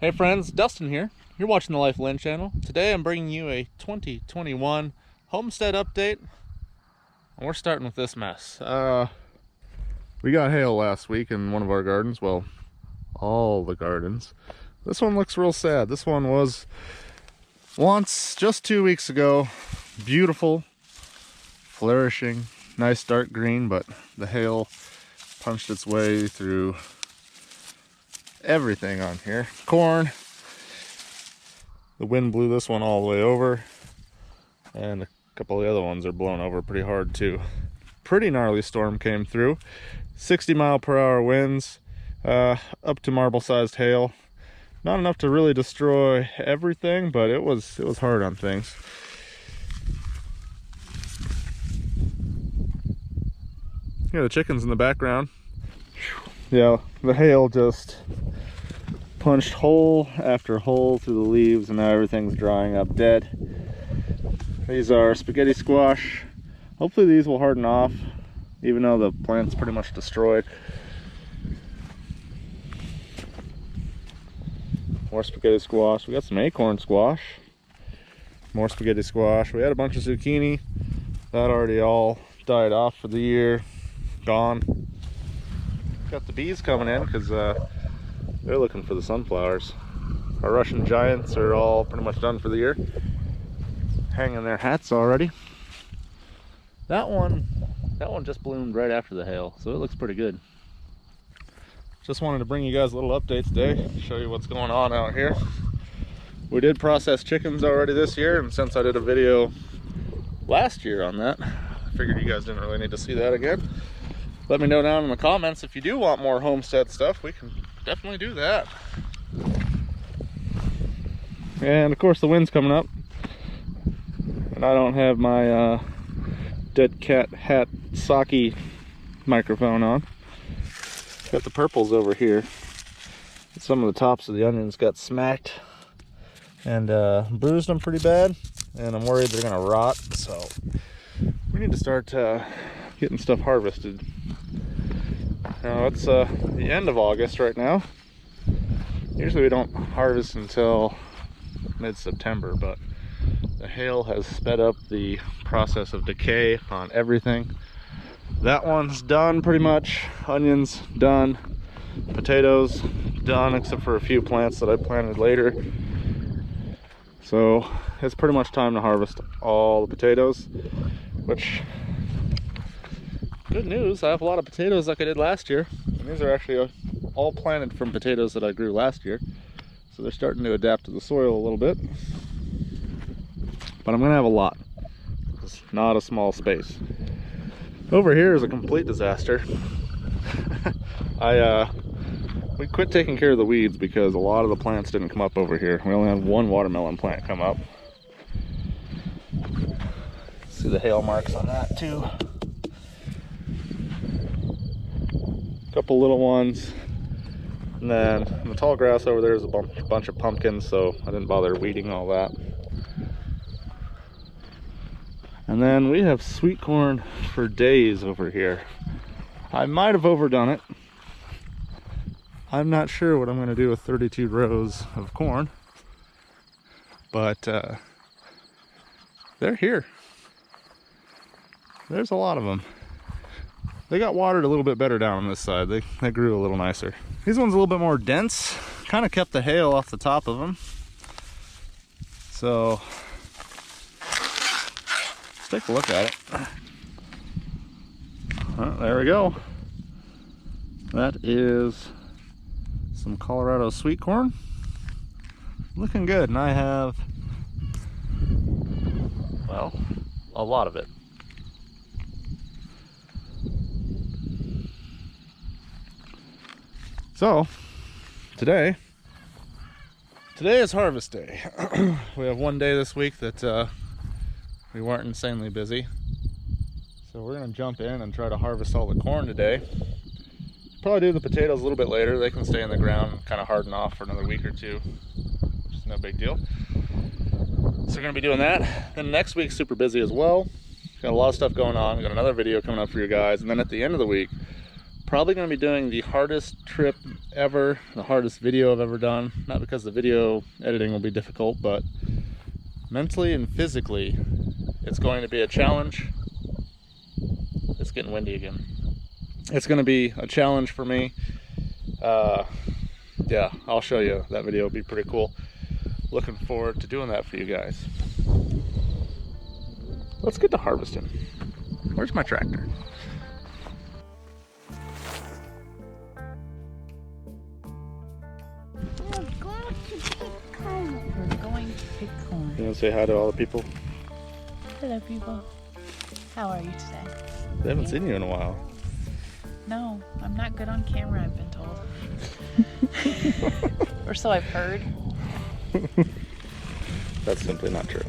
Hey friends, Dustin here. You're watching the Life Land channel. Today I'm bringing you a 2021 homestead update. And we're starting with this mess. We got hail last week in one of our gardens. Well, all the gardens. This one looks real sad. This one was once, just 2 weeks ago, beautiful, flourishing, nice dark green, but the hail punched its way through everything on here. Corn. The wind blew this one all the way over, and a couple of the other ones are blown over pretty hard too. Pretty gnarly storm came through. 60-mile-per-hour winds, up to marble-sized hail. Not enough to really destroy everything, but it was hard on things. Here are the chickens in the background. Yeah, the hail just punched hole after hole through the leaves, and now everything's drying up dead. These are spaghetti squash. Hopefully these will harden off, even though the plant's pretty much destroyed. More spaghetti squash. We got some acorn squash. More spaghetti squash. We had a bunch of zucchini. That already all died off for the year. Gone. Got the bees coming in because they're looking for the sunflowers. Our Russian giants are all pretty much done for the year. Hanging their hats already. That one just bloomed right after the hail, so it looks pretty good. Just wanted to bring you guys a little update today, show you what's going on out here. We did process chickens already this year, and since I did a video last year on that, I figured you guys didn't really need to see that again. Let me know down in the comments if you do want more homestead stuff. We can definitely do that. And of course the wind's coming up, and I don't have my dead cat hat socky microphone on. Got the purples over here. Some of the tops of the onions got smacked and bruised them pretty bad, and I'm worried they're gonna rot, so we need to start getting stuff harvested. Now it's the end of August right now. Usually we don't harvest until mid-September, but the hail has sped up the process of decay on everything. That one's done pretty much. Onions done. Potatoes done, except for a few plants that I planted later. So it's pretty much time to harvest all the potatoes, which, good news, I have a lot of potatoes like I did last year. And these are actually all planted from potatoes that I grew last year. So they're starting to adapt to the soil a little bit. But I'm gonna have a lot. It's not a small space. Over here is a complete disaster. We quit taking care of the weeds because a lot of the plants didn't come up over here. We only had one watermelon plant come up. See the hail marks on that too. Couple little ones, and then in the tall grass over there is a bunch of pumpkins, so I didn't bother weeding all that. And then we have sweet corn for days over here. I might have overdone it. I'm not sure what I'm going to do with 32 rows of corn, but they're here. There's a lot of them. They got watered a little bit better down on this side. They grew a little nicer. These ones a little bit more dense. Kind of kept the hail off the top of them. So let's take a look at it. Well, there we go. That is some Colorado sweet corn. Looking good, and I have, well, a lot of it. So, today is harvest day. We have one day this week that we weren't insanely busy. So we're gonna jump in and try to harvest all the corn today. Probably do the potatoes a little bit later. They can stay in the ground and kind of harden off for another week or two, which is no big deal. So we're gonna be doing that. Then next week's super busy as well. Got a lot of stuff going on. Got another video coming up for you guys. And then at the end of the week, Probably going to be doing the hardest trip ever, the hardest video I've ever done. Not because the video editing will be difficult, but mentally and physically, it's going to be a challenge. It's getting windy again. It's going to be a challenge for me. Yeah, I'll show you. That video will be pretty cool. Looking forward to doing that for you guys. Let's get to harvesting. Where's my tractor? We're going to pick corn. We're going to pick corn. You want to say hi to all the people? Hello, people. How are you today? They haven't seen you in a while. No, I'm not good on camera, I've been told. Or so I've heard. That's simply not true.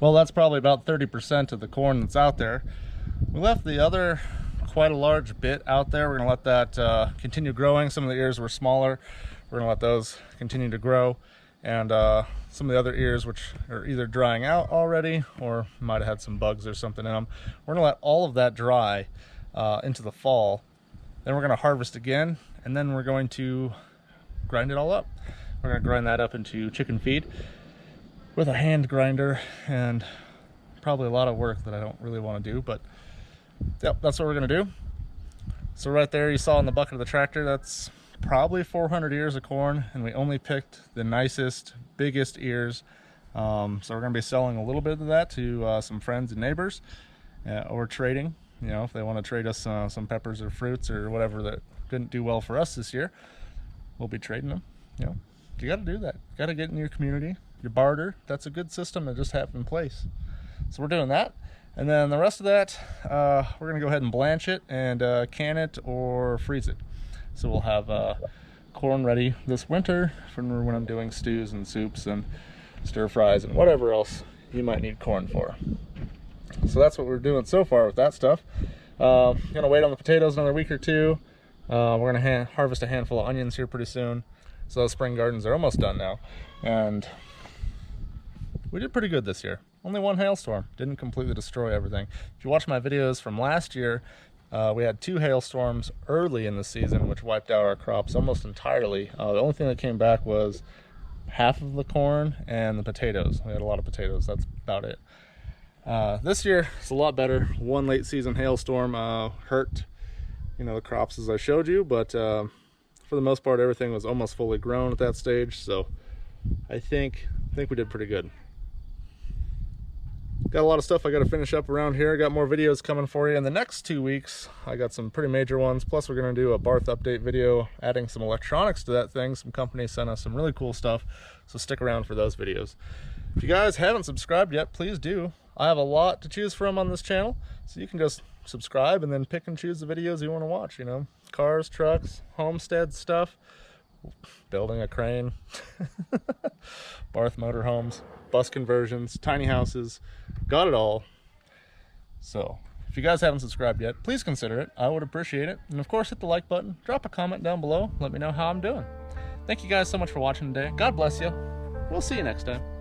Well, that's probably about 30% of the corn that's out there. We left the other quite a large bit out there. We're gonna let that continue growing. Some of the ears were smaller. We're gonna let those continue to grow. And some of the other ears, which are either drying out already or might have had some bugs or something in them, we're gonna let all of that dry into the fall. Then we're gonna harvest again, and then we're going to grind it all up. We're gonna grind that up into chicken feed with a hand grinder, and probably a lot of work that I don't really want to do, but yep, that's what we're gonna do. So right there you saw in the bucket of the tractor, that's probably 400 ears of corn, and we only picked the nicest, biggest ears. So we're gonna be selling a little bit of that to some friends and neighbors, or trading, you know, if they want to trade us some peppers or fruits or whatever that didn't do well for us this year, we'll be trading them. You know, you got to do that. You got to get in your community. Your barter, that's a good system to just have in place. So we're doing that, and then the rest of that we're gonna go ahead and blanch it and can it or freeze it. So we'll have corn ready this winter for when I'm doing stews and soups and stir fries and whatever else you might need corn for. So that's what we're doing so far with that stuff. Gonna wait on the potatoes another week or two. We're gonna harvest a handful of onions here pretty soon. So those spring gardens are almost done now, and we did pretty good this year. Only one hailstorm, didn't completely destroy everything. If you watch my videos from last year, we had 2 hailstorms early in the season, which wiped out our crops almost entirely. The only thing that came back was half of the corn and the potatoes. We had a lot of potatoes, that's about it. This year, it's a lot better. One late season hailstorm hurt, you know, the crops as I showed you, but for the most part, everything was almost fully grown at that stage. So I think we did pretty good. Got a lot of stuff I got to finish up around here. Got more videos coming for you in the next 2 weeks. I got some pretty major ones. Plus we're going to do a Barth update video, adding some electronics to that thing. Some companies sent us some really cool stuff, so stick around for those videos. If you guys haven't subscribed yet, please do. I have a lot to choose from on this channel, so you can just subscribe and then pick and choose the videos you want to watch. You know, cars, trucks, homestead stuff, building a crane, Barth motorhomes, bus conversions, tiny houses, got it all. So if you guys haven't subscribed yet, please consider it. I would appreciate it. And of course, hit the like button, drop a comment down below, let me know how I'm doing. Thank you guys so much for watching today. God bless you. We'll see you next time.